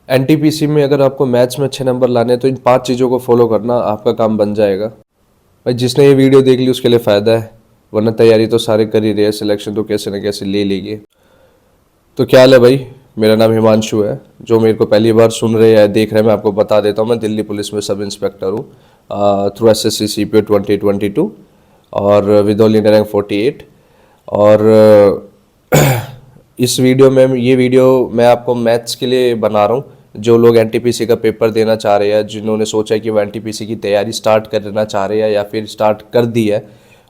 NTPC में अगर आपको मैथ्स में अच्छे नंबर लाने हैं तो इन 5 चीज़ों को फॉलो करना आपका काम बन जाएगा। भाई जिसने ये वीडियो देख ली उसके लिए फ़ायदा है, वरना तैयारी तो सारे कर ही रहे हैं, सिलेक्शन तो कैसे न कैसे ले लेंगे। तो क्या हाल है भाई, मेरा नाम हिमांशु है। जो मेरे को पहली बार सुन रहे हैं देख रहे हैं, मैं आपको बता देता हूँ, मैं दिल्ली पुलिस में सब इंस्पेक्टर हूँ थ्रू SSC CPO 2022 और विद ऑल इंडिया रैंक 48। और इस वीडियो में ये वीडियो मैं आपको मैथ्स के लिए बना रहा हूँ। जो लोग एनटीपीसी का पेपर देना चाह रहे हैं, जिन्होंने सोचा है कि वो एनटीपीसी की तैयारी स्टार्ट करना चाह रहे हैं या फिर स्टार्ट कर दी है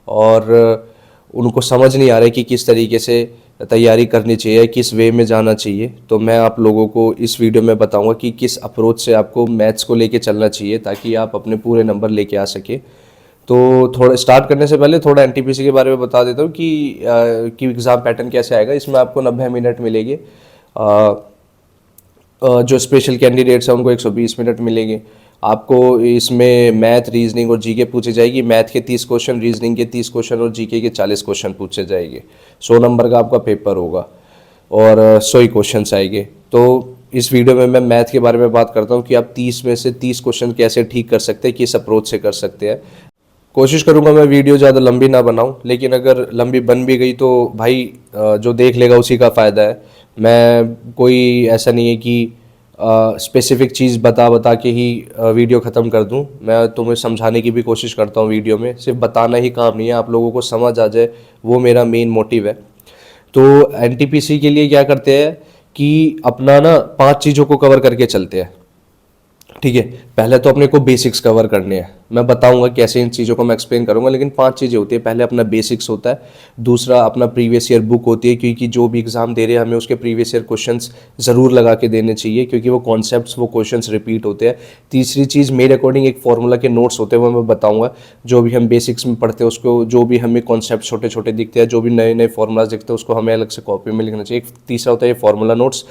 और उनको समझ नहीं आ रहा है कि किस तरीके से तैयारी करनी चाहिए, किस वे में जाना चाहिए, तो मैं आप लोगों को इस वीडियो में बताऊंगा कि किस अप्रोच से आपको मैथ्स को लेके चलना चाहिए ताकि आप अपने पूरे नंबर लेके आ सके। तो थोड़ा स्टार्ट करने से पहले थोड़ा एनटीपीसी के बारे में बता देता हूँ कि एग्ज़ाम पैटर्न कैसे आएगा। इसमें आपको 90 मिनट मिलेंगे। जो स्पेशल कैंडिडेट्स हैं उनको 120 मिनट मिलेंगे। आपको इसमें मैथ, रीजनिंग और जीके पूछी जाएगी। मैथ के 30 क्वेश्चन, रीजनिंग के 30 क्वेश्चन और जीके के 40 क्वेश्चन पूछे जाएंगे। 100 नंबर का आपका पेपर होगा और 100 ही क्वेश्चन आएंगे। तो इस वीडियो में मैं मैथ के बारे में बात करता हूँ कि आप 30 में से 30 क्वेश्चन कैसे ठीक कर सकते हैं, किस अप्रोच से कर सकते हैं। कोशिश करूँगा मैं वीडियो ज़्यादा लंबी ना बनाऊँ, लेकिन अगर लंबी बन भी गई तो भाई जो देख लेगा उसी का फ़ायदा है। मैं कोई ऐसा नहीं है कि स्पेसिफिक चीज़ बता बता के ही वीडियो ख़त्म कर दूं। मैं तुम्हें समझाने की भी कोशिश करता हूं वीडियो में, सिर्फ बताना ही काम नहीं है, आप लोगों को समझ आ जाए वो मेरा मेन मोटिव है। तो एनटीपीसी के लिए क्या करते हैं कि अपना ना 5 चीज़ों को कवर करके चलते हैं। ठीक है, पहले तो अपने को बेसिक्स कवर करने हैं। मैं बताऊंगा कैसे इन चीज़ों को मैं एक्सप्लेन करूंगा, लेकिन 5 चीज़ें होती है। पहले अपना बेसिक्स होता है, दूसरा अपना प्रीवियस ईयर बुक होती है, क्योंकि जो भी एग्जाम दे रहे हैं हमें उसके प्रीवियस ईयर क्वेश्चंस ज़रूर लगा के देने चाहिए, क्योंकि वो कॉन्सेप्ट्स, वो क्वेश्चंस रिपीट होते हैं। तीसरी चीज़ मेरे अकॉर्डिंग एक फॉर्मूला के नोट्स होते हैं, वो मैं बताऊँगा। जो भी हम बेसिक्स में पढ़ते हैं उसको, जो भी हमें कॉन्सेप्ट छोटे छोटे दिखते हैं, जो भी नए नए फॉर्मूलाज दिखते हैं, उसको हमें अलग से कॉपी में लिखना चाहिए। तीसरा होता है ये फॉर्मूला नोट्स।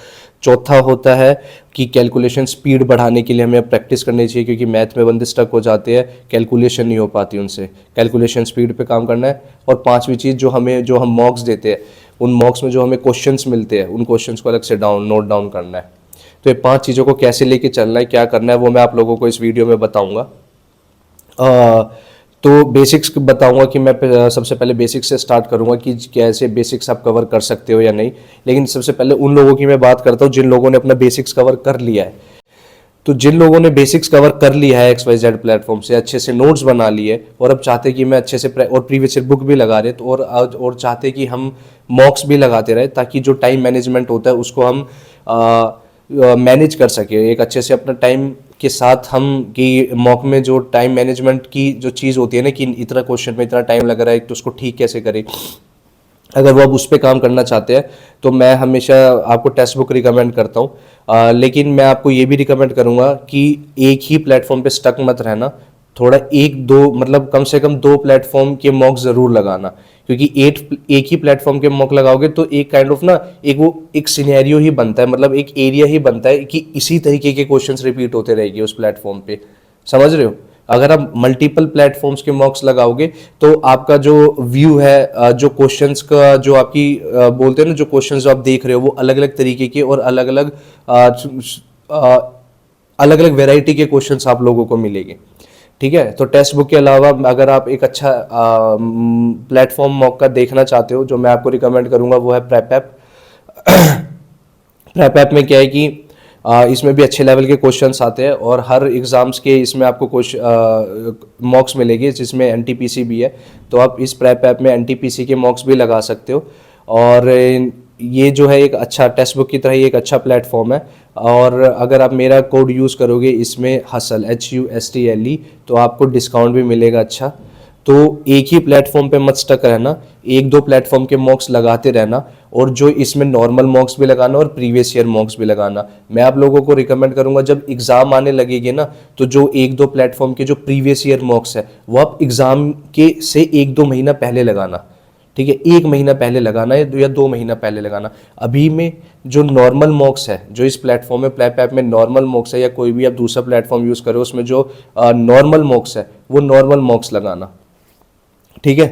चौथा होता है कि कैलकुलेशन स्पीड बढ़ाने के लिए हमें प्रैक्टिस करनी चाहिए, क्योंकि मैथ में बंदे स्टक हो जाते हैं, कैलकुलेशन नहीं हो पाती उनसे। कैलकुलेशन स्पीड पे काम करना है। और 5वीं चीज़, जो हम मॉक्स देते हैं, उन मॉक्स में जो हमें क्वेश्चंस मिलते हैं, उन क्वेश्चंस को अलग से नोट डाउन करना है। तो ये 5 चीज़ों को कैसे लेके चलना है, क्या करना है, वो मैं आप लोगों को इस वीडियो में बताऊँगा। तो बेसिक्स बताऊंगा कि मैं सबसे पहले बेसिक्स से स्टार्ट करूंगा कि कैसे बेसिक्स आप कवर कर सकते हो या नहीं। लेकिन सबसे पहले उन लोगों की मैं बात करता हूं जिन लोगों ने अपना बेसिक्स कवर कर लिया है। तो जिन लोगों ने बेसिक्स कवर कर लिया है XYZ प्लेटफॉर्म से, अच्छे से नोट्स बना लिए और अब चाहते कि मैं अच्छे से और प्रीवियस ईयर बुक भी लगा रहे, तो और चाहते कि हम मॉक्स भी लगाते रहे, ताकि जो टाइम मैनेजमेंट होता है उसको हम मैनेज कर सके एक अच्छे से अपना टाइम के साथ। हम कि मॉक में जो टाइम मैनेजमेंट की जो चीज़ होती है ना, कि इतना क्वेश्चन में इतना टाइम लग रहा है, तो उसको ठीक कैसे करें, अगर वो अब उस पर काम करना चाहते हैं तो मैं हमेशा आपको टेक्स्ट बुक रिकमेंड करता हूँ। लेकिन मैं आपको ये भी रिकमेंड करूँगा कि एक ही प्लेटफॉर्म पे स्टक मत रहना। थोड़ा एक दो, मतलब कम से कम 2 प्लेटफॉर्म के मॉक ज़रूर लगाना, क्योंकि एक ही प्लेटफॉर्म के मॉक लगाओगे तो एक काइंड ऑफ ना एक सिनेरियो ही बनता है, मतलब एक एरिया ही बनता है कि इसी तरीके के क्वेश्चंस रिपीट होते रहेंगे उस प्लेटफॉर्म पे। समझ रहे हो? अगर आप मल्टीपल प्लेटफॉर्म्स के मॉक्स लगाओगे तो आपका जो व्यू है, जो क्वेश्चंस का जो आपकी बोलते हैं ना, जो क्वेश्चंस जो आप देख रहे हो वो अलग अलग तरीके के और अलग अलग वैरायटी के क्वेश्चंस आप लोगों को मिलेंगे। ठीक है, तो टेक्स्ट बुक के अलावा अगर आप एक अच्छा प्लेटफॉर्म मॉक का देखना चाहते हो, जो मैं आपको रिकमेंड करूंगा वो है प्रेप ऐप। प्रेप ऐप में क्या है कि इसमें भी अच्छे लेवल के क्वेश्चंस आते हैं और हर एग्जाम्स के इसमें आपको मॉक्स मिलेगी, जिसमें एनटीपीसी भी है। तो आप इस प्रेप ऐप में एनटीपीसी के मॉक्स भी लगा सकते हो। और ये जो है एक अच्छा टेक्स्ट बुक की तरह ही एक अच्छा प्लेटफॉर्म है। और अगर आप मेरा कोड यूज़ करोगे इसमें हसल HUSTLE, तो आपको डिस्काउंट भी मिलेगा अच्छा। तो एक ही प्लेटफॉर्म पे मत स्टक रहना, 1-2 प्लेटफॉर्म के मॉक्स लगाते रहना, और जो इसमें नॉर्मल मॉक्स भी लगाना और प्रीवियस ईयर मॉक्स भी लगाना। मैं आप लोगों को रिकमेंड करूंगा जब एग्जाम आने लगेगी ना, तो जो 1-2 प्लेटफॉर्म के जो प्रीवियस ईयर मॉक्स है वो आप एग्जाम के से 1-2 महीना पहले लगाना। ठीक है, 1 महीना पहले लगाना या 2 महीना पहले लगाना। अभी में जो नॉर्मल मॉक्स है, जो इस प्लेटफॉर्म में प्लेप ऐप में नॉर्मल मॉक्स है, या कोई भी आप दूसरा प्लेटफॉर्म यूज़ करो उसमें जो नॉर्मल मॉक्स है, वो नॉर्मल मॉक्स लगाना। ठीक है,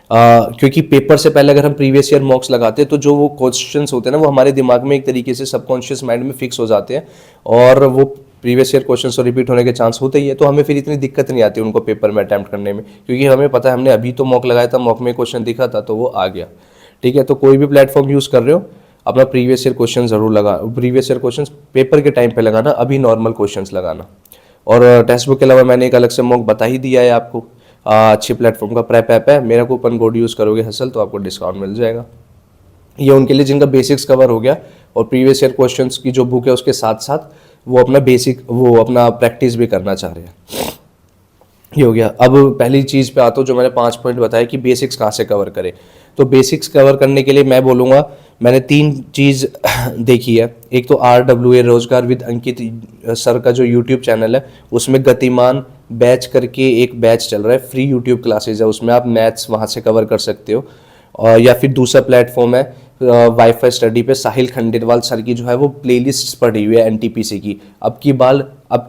क्योंकि पेपर से पहले अगर हम प्रीवियस ईयर मॉक्स लगाते हैं तो जो वो क्वेश्चंस होते हैं ना वो हमारे दिमाग में एक तरीके से सबकॉन्शियस माइंड में फिक्स हो जाते हैं और वो प्रीवियस ईयर क्वेश्चंस तो रिपीट होने के चांस होते ही है, तो हमें फिर इतनी दिक्कत नहीं आती उनको पेपर में अटैम्प्ट करने में, क्योंकि हमें पता है हमने अभी तो मॉक लगाया था, मॉक में क्वेश्चन दिखा था तो वो आ गया। ठीक है, तो कोई भी प्लेटफॉर्म यूज़ कर रहे हो अपना प्रीवियस ईयर क्वेश्चन जरूर लगा, प्रीवियस ईयर क्वेश्चन पेपर के टाइम पे लगाना, अभी नॉर्मल क्वेश्चन लगाना। और टेक्स्ट बुक के अलावा मैंने एक अलग से मॉक बता ही दिया है आपको, अच्छे प्लेटफॉर्म का प्रेप ऐप है, मेरा कूपन कोड यूज़ करोगे हसल तो आपको डिस्काउंट मिल जाएगा। ये उनके लिए जिनका बेसिक्स कवर हो गया और प्रीवियस ईयर क्वेश्चंस की जो बुक है उसके साथ साथ वो अपना प्रैक्टिस भी करना चाह रहे हैं। ये हो गया। अब पहली चीज़ पे आता हूँ जो मैंने 5 पॉइंट बताया कि बेसिक्स कहाँ से कवर करें। तो बेसिक्स कवर करने के लिए मैं बोलूँगा मैंने 3 चीज़ देखी है। एक तो RWA रोजगार विद अंकित सर का जो यूट्यूब चैनल है उसमें गतिमान बैच करके एक बैच चल रहा है, फ्री यूट्यूब क्लासेज है, उसमें आप मैथ्स वहाँ से कवर कर सकते हो। या फिर दूसरा प्लेटफॉर्म है वाईफाई स्टडी पे साहिल खंडेलवाल सर की जो है वो प्लेलिस्ट पड़ी हुई है एनटीपीसी की, अब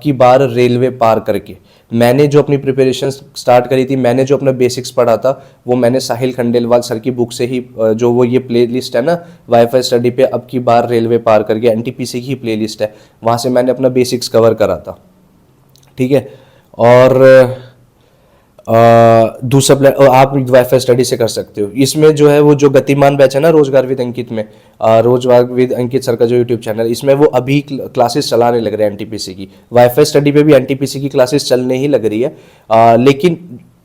की बार रेलवे पार करके। मैंने जो अपनी प्रिपरेशन स्टार्ट करी थी, मैंने जो अपना बेसिक्स पढ़ा था वो मैंने साहिल खंडेलवाल सर की बुक से ही, जो वो ये प्लेलिस्ट है ना वाईफाई स्टडी पे अब की बार रेलवे पार करके एनटीपीसी की ही प्लेलिस्ट है, वहाँ से मैंने अपना बेसिक्स कवर करा था। ठीक है, और दूसरा आप वाईफाई स्टडी से कर सकते हो। इसमें जो है वो जो गतिमान बैच है ना रोजगार विद अंकित में, रोजगार विद अंकित सर का जो यूट्यूब चैनल, इसमें वो अभी क्लासेस चलाने लग रहे हैं एनटीपीसी की। वाईफाई स्टडी पे भी एनटीपीसी की क्लासेस चलने ही लग रही है, लेकिन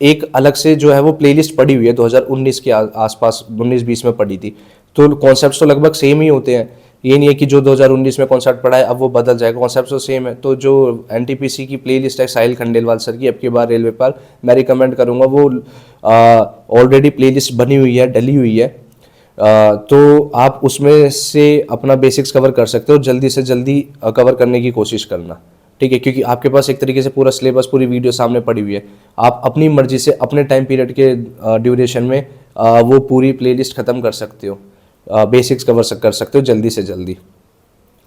एक अलग से जो है वो प्लेलिस्ट पड़ी हुई है 2019 के आसपास, 19-20 में पड़ी थी, तो कॉन्सेप्ट तो लगभग सेम ही होते हैं। ये नहीं है कि जो 2019 में कॉन्सेप्ट पढ़ा है अब वो बदल जाएगा, कॉन्सेप्ट तो सेम है। तो जो एनटीपीसी की प्लेलिस्ट है साहिल खंडेलवाल सर की अब की बार रेलवे पार, मैं रिकमेंड करूँगा, वो ऑलरेडी प्लेलिस्ट बनी हुई है, डली हुई है, तो आप उसमें से अपना बेसिक्स कवर कर सकते हो, जल्दी से जल्दी कवर करने की कोशिश करना। ठीक है, क्योंकि आपके पास एक तरीके से पूरा सिलेबस, पूरी वीडियो सामने पड़ी हुई है, आप अपनी मर्जी से अपने टाइम पीरियड के ड्यूरेशन में वो पूरी प्लेलिस्ट ख़त्म कर सकते हो, बेसिक्स कवर कर सकते हो जल्दी से जल्दी।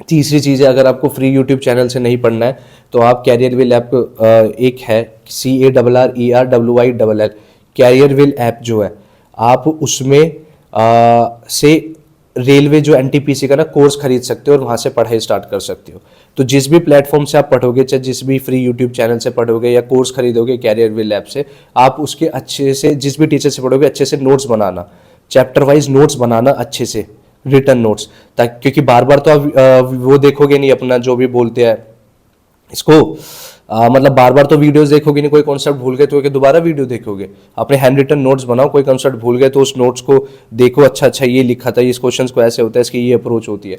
तीसरी चीज़ है, अगर आपको फ्री यूट्यूब चैनल से नहीं पढ़ना है तो आप कैरियर विल ऐप, एक है CARRERWILL, कैरियर विल ऐप जो है, आप उसमें से रेलवे जो एनटीपीसी का ना कोर्स खरीद सकते हो और वहाँ से पढ़ाई स्टार्ट कर सकते हो। तो जिस भी प्लेटफॉर्म से आप पढ़ोगे, चाहे जिस भी फ्री यूट्यूब चैनल से पढ़ोगे या कोर्स खरीदोगे कैरियर विल ऐप से, आप उसके अच्छे से, जिस भी टीचर से पढ़ोगे अच्छे से नोट्स बनाना, चैप्टर वाइज नोट्स बनाना अच्छे से, रिटर्न नोट्स, ताकि क्योंकि बार बार तो आप वो देखोगे नहीं अपना जो भी बोलते हैं इसको, मतलब बार बार तो वीडियोस देखोगे नहीं, कोई कॉन्सेप्ट भूल गए तो दोबारा वीडियो देखोगे। अपने हैंड रिटन नोट्स बनाओ, कोई कॉन्सेप्ट भूल गए तो उस नोट्स को देखो, अच्छा अच्छा ये लिखा था, इस क्वेश्चन को ऐसे होता है, इसकी ये अप्रोच होती है।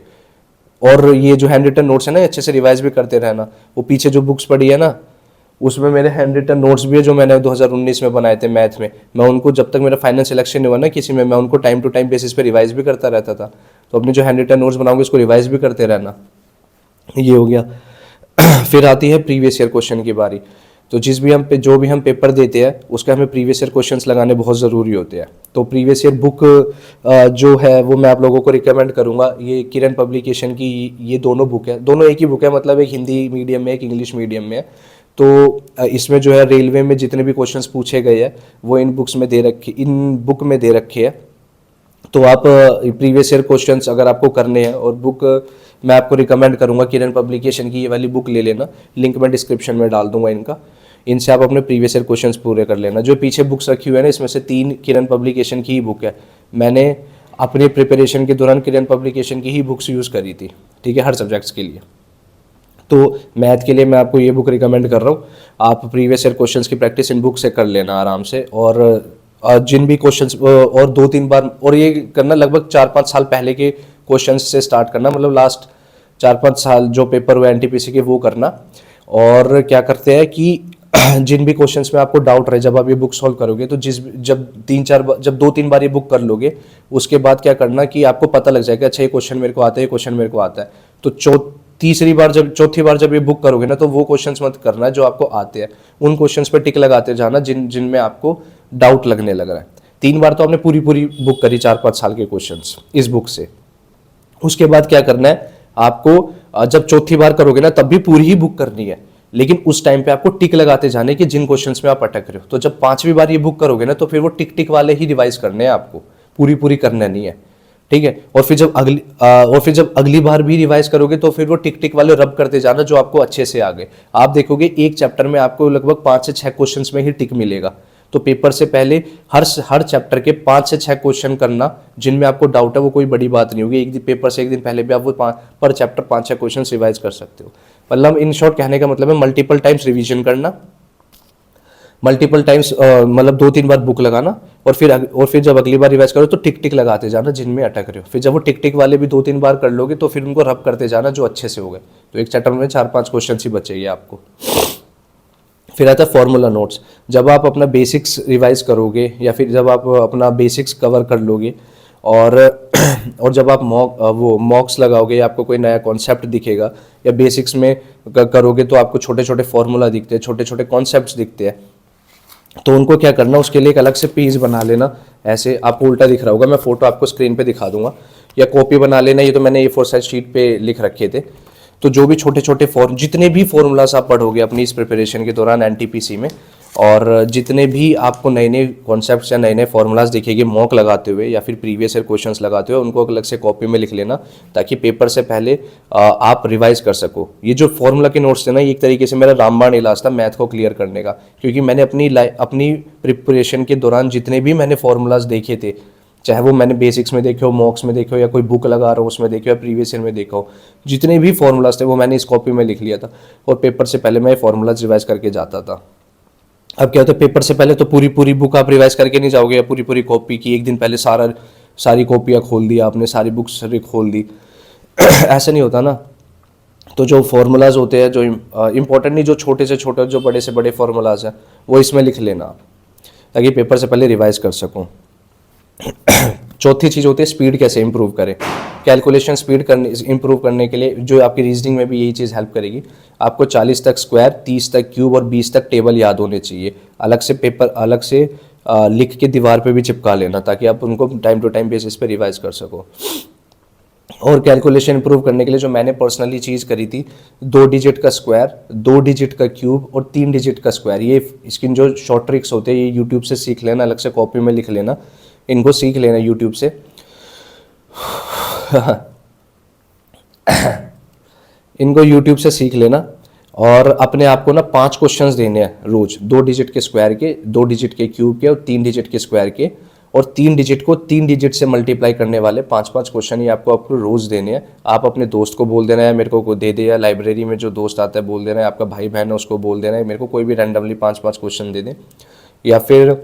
और ये जो हैंड रिटन नोट्स है ना अच्छे से रिवाइज भी करते रहना। वो पीछे जो बुक्स पढ़ी है ना उसमें मेरे हैंड रिटन नोट्स भी है जो मैंने 2019 में बनाए थे मैथ में, मैं उनको जब तक मेरा फाइनल सिलेक्शन नहीं हुआ ना किसी में, मैं उनको टाइम टू टाइम बेसिस पे रिवाइज भी करता रहता था। तो अपने जो हैंड रिटन नोट्स बनाओगे उसको रिवाइज भी करते रहना। ये हो गया। फिर आती है प्रीवियस ईयर क्वेश्चन की बारी। तो जो भी हम पेपर देते हैं उसका हमें प्रीवियस ईयर क्वेश्चंस लगाने बहुत ज़रूरी होते हैं। तो प्रीवियस ईयर बुक जो है वो मैं आप लोगों को रिकमेंड करूँगा, ये किरण पब्लिकेशन की ये दोनों बुक है, दोनों एक ही बुक है, मतलब एक हिंदी मीडियम में एक इंग्लिश मीडियम में है। तो इसमें जो है रेलवे में जितने भी क्वेश्चंस पूछे गए हैं वो इन बुक में दे रखे हैं। तो आप प्रीवियस ईयर क्वेश्चंस अगर आपको करने हैं, और बुक मैं आपको रिकमेंड करूंगा किरण पब्लिकेशन की ये वाली बुक ले लेना, लिंक मैं डिस्क्रिप्शन में डाल दूंगा इनका, इनसे आप अपने प्रीवियस ईयर क्वेश्चंस पूरे कर लेना। जो पीछे बुक्स रखी हुई है ना इसमें से 3 किरण पब्लिकेशन की ही बुक है, मैंने अपने प्रिपरेशन के दौरान किरण पब्लिकेशन की ही बुक्स यूज़ करी थी। ठीक है, हर सब्जेक्ट्स के लिए। तो मैथ के लिए मैं आपको ये बुक रिकमेंड कर रहा हूँ, आप प्रीवियस ईयर क्वेश्चंस की प्रैक्टिस इन बुक से कर लेना आराम से। और जिन भी क्वेश्चंस, और 2-3 बार, और ये करना लगभग 4-5 साल पहले के क्वेश्चंस से स्टार्ट करना, मतलब लास्ट 4-5 साल जो पेपर हुए एनटीपीसी के वो करना। और क्या करते हैं कि जिन भी क्वेश्चंस में आपको डाउट रहे, जब आप ये बुक सॉल्व करोगे तो जब 2-3 बार ये बुक कर लोगे उसके बाद क्या करना कि आपको पता लग जाएगा अच्छा ये क्वेश्चन मेरे को आता है, ये क्वेश्चन मेरे को आता है। तो चौथी बार जब ये बुक करोगे ना तो वो क्वेश्चंस मत करना जो आपको आते हैं, उन क्वेश्चंस पे टिक लगाते जाना जिनमें आपको डाउट लगने लग रहा है। 3 बार तो आपने पूरी बुक करी 4-5 साल के क्वेश्चंस इस बुक से। उसके बाद क्या करना है आपको, जब चौथी बार करोगे ना तब भी पूरी ही बुक करनी है, लेकिन उस टाइम पे आपको टिक लगाते जाने कि जिन क्वेश्चंस में आप अटक रहे हो। तो जब 5वीं बार ये बुक करोगे ना तो फिर वो टिक टिक वाले ही रिवाइज करने हैं आपको, पूरी पूरी करना नहीं है, ठीक है। और फिर जब अगली बार भी रिवाइज करोगे तो फिर वो टिक टिक वाले रब करते जाना जो आपको अच्छे से आ गए। आप देखोगे एक चैप्टर में आपको लगभग 5 से 6 क्वेश्चंस में ही टिक मिलेगा। तो पेपर से पहले हर चैप्टर के 5 से 6 क्वेश्चन करना जिनमें आपको डाउट है, वो कोई बड़ी बात नहीं होगी। एक दिन पेपर से एक दिन पहले भी आप वो पर चैप्टर 5-6 क्वेश्चन रिवाइज कर सकते हो। मतलब इन शॉर्ट कहने का मतलब है मल्टीपल टाइम्स रिवीजन करना, मल्टीपल टाइम्स मतलब 2-3 बार बुक लगाना, और फिर जब अगली बार रिवाइज करो तो टिक टिक लगाते जाना जिनमें अटक रहे हो। फिर जब वो टिक टिक वाले भी 2-3 बार कर लोगे तो फिर उनको रब करते जाना जो अच्छे से हो गए। तो एक चैप्टर में 4-5 क्वेश्चन ही बचेंगे आपको। फिर आता है फॉर्मूला नोट्स। जब आप अपना बेसिक्स रिवाइज करोगे या फिर जब आप अपना बेसिक्स कवर कर लोगे और जब आप मॉक्स लगाओगे, आपको कोई नया कॉन्सेप्ट दिखेगा या बेसिक्स में करोगे तो आपको छोटे छोटे फॉर्मूला दिखते हैं, छोटे छोटे कॉन्सेप्ट्स दिखते हैं। तो उनको क्या करना, उसके लिए एक अलग से पेज बना लेना। ऐसे आपको उल्टा दिख रहा होगा, मैं फोटो आपको स्क्रीन पे दिखा दूंगा, या कॉपी बना लेना। ये तो मैंने A4 साइज शीट पे लिख रखे थे। तो जो भी छोटे छोटे जितने भी फॉर्मूलाज आप पढ़ोगे अपनी इस प्रिपरेशन के दौरान NTPC में, और जितने भी आपको नए नए कॉन्सेप्ट्स या नए नए फॉर्मूलाज दिखेंगे मॉक लगाते हुए या फिर प्रीवियस ईयर क्वेश्चंस लगाते हुए, उनको अलग से कॉपी में लिख लेना ताकि पेपर से पहले आप रिवाइज कर सको। ये जो फॉर्मूला के नोट्स थे ना, ये एक तरीके से मेरा रामबाण इलाज था मैथ को क्लियर करने का, क्योंकि मैंने अपनी प्रिपरेशन के दौरान जितने भी मैंने फॉर्मूलाज देखे थे, चाहे वो मैंने बेसिक्स में देखे हो, मॉक्स में देखे हो, या कोई बुक लगा रहा हो उसमें देखे हो, या प्रीवियस ईयर में देखा हो, जितने भी फॉर्मूलाज थे वो मैंने इस कॉपी में लिख लिया था। और पेपर से पहले मैं फॉर्मूलाज रिवाइज करके जाता था। अब क्या होता है, पेपर से पहले तो पूरी पूरी बुक आप रिवाइज करके नहीं जाओगे, या पूरी पूरी कॉपी की एक दिन पहले सारी कॉपियाँ खोल दी आपने, सारी बुक्स खोल दी ऐसा नहीं होता ना। तो जो फॉर्मूलाज होते हैं, जो इंपॉर्टेंट नहीं, जो छोटे से छोटे जो बड़े से बड़े फॉर्मूलाज हैं वो इसमें लिख लेना आप, ताकि पेपर से पहले रिवाइज कर सकूँ। चौथी चीज़ होती है स्पीड कैसे इंप्रूव करें। कैलकुलेशन स्पीड इंप्रूव करने के लिए जो आपकी रीजनिंग में भी यही चीज़ हेल्प करेगी। आपको 40 तक स्क्वायर, 30 तक क्यूब और 20 तक टेबल याद होने चाहिए। अलग से लिख के दीवार पे भी चिपका लेना, ताकि आप उनको टाइम टू टाइम बेसिस पे रिवाइज कर सको। और कैलकुलेशन इंप्रूव करने के लिए जो मैंने पर्सनली चीज़ करी थी, 2 डिजिट का स्क्वायर, 2 डिजिट का क्यूब और 3 डिजिट का स्क्वायर, ये इसकी जो शॉर्ट ट्रिक्स होते हैं ये यूट्यूब से सीख लेना, अलग से कॉपी में लिख लेना, इनको सीख लेना यूट्यूब से। इनको यूट्यूब से सीख लेना, और अपने आप को ना 5 क्वेश्चंस देने हैं रोज, 2 डिजिट के स्क्वायर के, 2 डिजिट के क्यूब के और 3 डिजिट के स्क्वायर के, और 3 डिजिट को 3 डिजिट से मल्टीप्लाई करने वाले 5-5 क्वेश्चन ही आपको रोज देने हैं। आप अपने दोस्त को बोल देना है मेरे को दे दे, या लाइब्रेरी में जो दोस्त आता है बोल देना है, आपका भाई बहन है उसको बोल देना है मेरे को कोई भी रैंडमली 5-5 क्वेश्चन दे दें, या फिर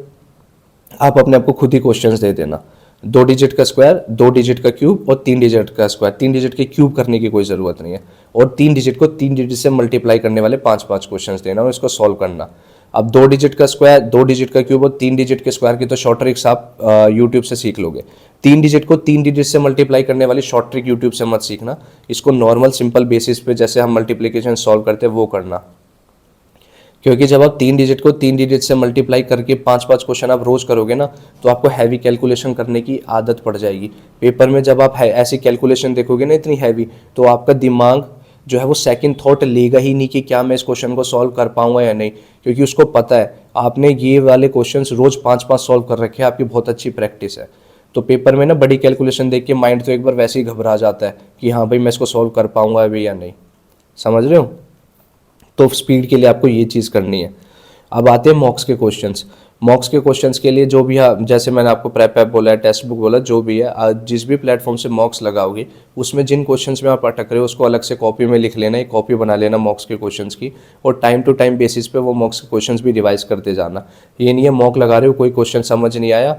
आप अपने आप को खुद ही क्वेश्चंस दे देना। 2 डिजिट का स्क्वायर, 2 डिजिट का क्यूब और 3 डिजिट का स्क्वायर। 3 डिजिट के क्यूब करने की कोई ज़रूरत नहीं है, और 3 डिजिट को 3 डिजिट से मल्टीप्लाई करने वाले 5-5 क्वेश्चंस देना और इसको सॉल्व करना। अब 2 डिजिट का स्क्वायर, 2 डिजिट का क्यूब और 3 डिजिट के स्क्वायर की तो शॉर्ट ट्रिक्स आप यूट्यूब से सीख लोगे। 3 डिजिट को 3 डिजिट से मल्टीप्लाई करने वाली शॉर्ट ट्रिक यूट्यूब से मत सीखना, इसको नॉर्मल सिंपल बेसिस पे जैसे हम मल्टीप्लिकेशन सॉल्व करते हैं वो करना। क्योंकि जब आप 3 डिजिट को 3 डिजिट से मल्टीप्लाई करके 5-5 क्वेश्चन आप रोज करोगे ना, तो आपको हैवी कैलकुलेशन करने की आदत पड़ जाएगी। पेपर में जब आप ऐसी कैलकुलेशन देखोगे ना इतनी हैवी, तो आपका दिमाग जो है वो सेकंड थॉट लेगा ही नहीं कि क्या मैं इस क्वेश्चन को सॉल्व कर पाऊंगा या नहीं, क्योंकि उसको पता है आपने ये वाले क्वेश्चंस रोज 5-5 सॉल्व कर रखे हैं, आपकी बहुत अच्छी प्रैक्टिस है। तो पेपर में ना बड़ी कैलकुलेशन देख के माइंड तो एक बार वैसे ही घबरा जाता है कि हाँ भाई मैं इसको सॉल्व कर पाऊंगा अभी या नहीं, समझ रहे हो। तो स्पीड के लिए आपको ये चीज़ करनी है। अब आते हैं मॉक्स के क्वेश्चंस। मॉक्स के क्वेश्चंस के लिए जो भी जैसे मैंने आपको प्रेप ऐप बोला है, टेक्स्ट बुक बोला, जो भी है, जिस भी प्लेटफॉर्म से मॉक्स लगाओगे उसमें जिन क्वेश्चंस में आप अटक रहे हो उसको अलग से कॉपी में लिख लेना, एक कॉपी बना लेना मॉक्स के क्वेश्चंस की, और टाइम टू टाइम बेसिस पे वो मॉक्स के क्वेश्चंस भी रिवाइज करते जाना। ये नहीं है मॉक लगा रहे हो, कोई क्वेश्चन समझ नहीं आया,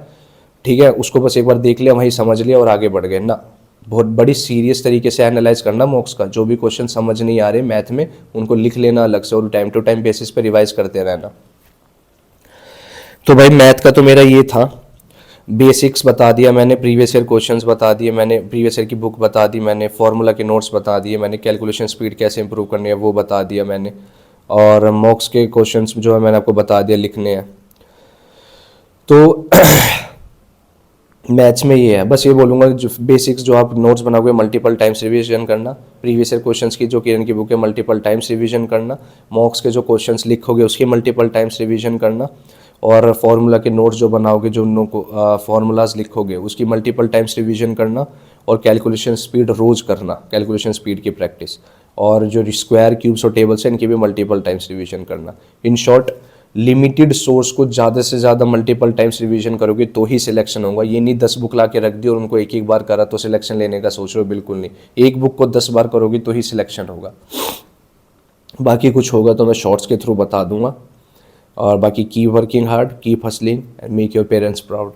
ठीक है, उसको बस एक बार देख लिया, वहीं समझ लिया और आगे बढ़ गए ना। बहुत बड़ी सीरियस तरीके से एनालाइज करना मॉक्स का। जो भी क्वेश्चन समझ नहीं आ रहे मैथ में उनको लिख लेना अलग से, और टाइम टू टाइम बेसिस पे रिवाइज करते रहना। तो भाई मैथ का तो मेरा ये था, बेसिक्स बता दिया मैंने, प्रीवियस ईयर क्वेश्चंस बता दिए मैंने, प्रीवियस ईयर की बुक बता दी मैंने, फॉर्मूला के नोट्स बता दिए मैंने, कैलकुलेशन स्पीड कैसे इंप्रूव करनी है वो बता दिया मैंने, और मॉक्स के क्वेश्चंस जो है मैंने आपको बता दिया लिखने हैं। तो मैथ्स में ये है, बस ये बोलूँगा जो बेसिक्स जो आप नोट्स बनाओगे मल्टीपल टाइम्स रिवीजन करना, प्रीवियस ईयर क्वेश्चंस की जो किरण की बुक है मल्टीपल टाइम्स रिवीजन करना, मॉक्स के जो क्वेश्चंस लिखोगे उसकी मल्टीपल टाइम्स रिवीजन करना, और फार्मूला के नोट्स जो बनाओगे जो उन फार्मूलाज लिखोगे उसकी मल्टीपल टाइम्स रिवीजन करना, और कैलकुलेशन स्पीड रोज़ करना, कैलकुलेशन स्पीड की प्रैक्टिस, और जो स्क्वायर क्यूब्स और टेबल्स हैं इनकी भी मल्टीपल टाइम्स रिवीजन करना। इन शॉर्ट लिमिटेड सोर्स को ज़्यादा से ज़्यादा मल्टीपल टाइम्स रिवीजन करोगे तो ही सिलेक्शन होगा। ये नहीं 10 बुक ला के रख दी और उनको एक एक बार करा तो सिलेक्शन लेने का सोच रहे हो, बिल्कुल नहीं। एक बुक को 10 बार करोगे तो ही सिलेक्शन होगा। बाकी कुछ होगा तो मैं शॉर्ट्स के थ्रू बता दूंगा। और बाकी keep working hard, keep hustling and make your parents proud.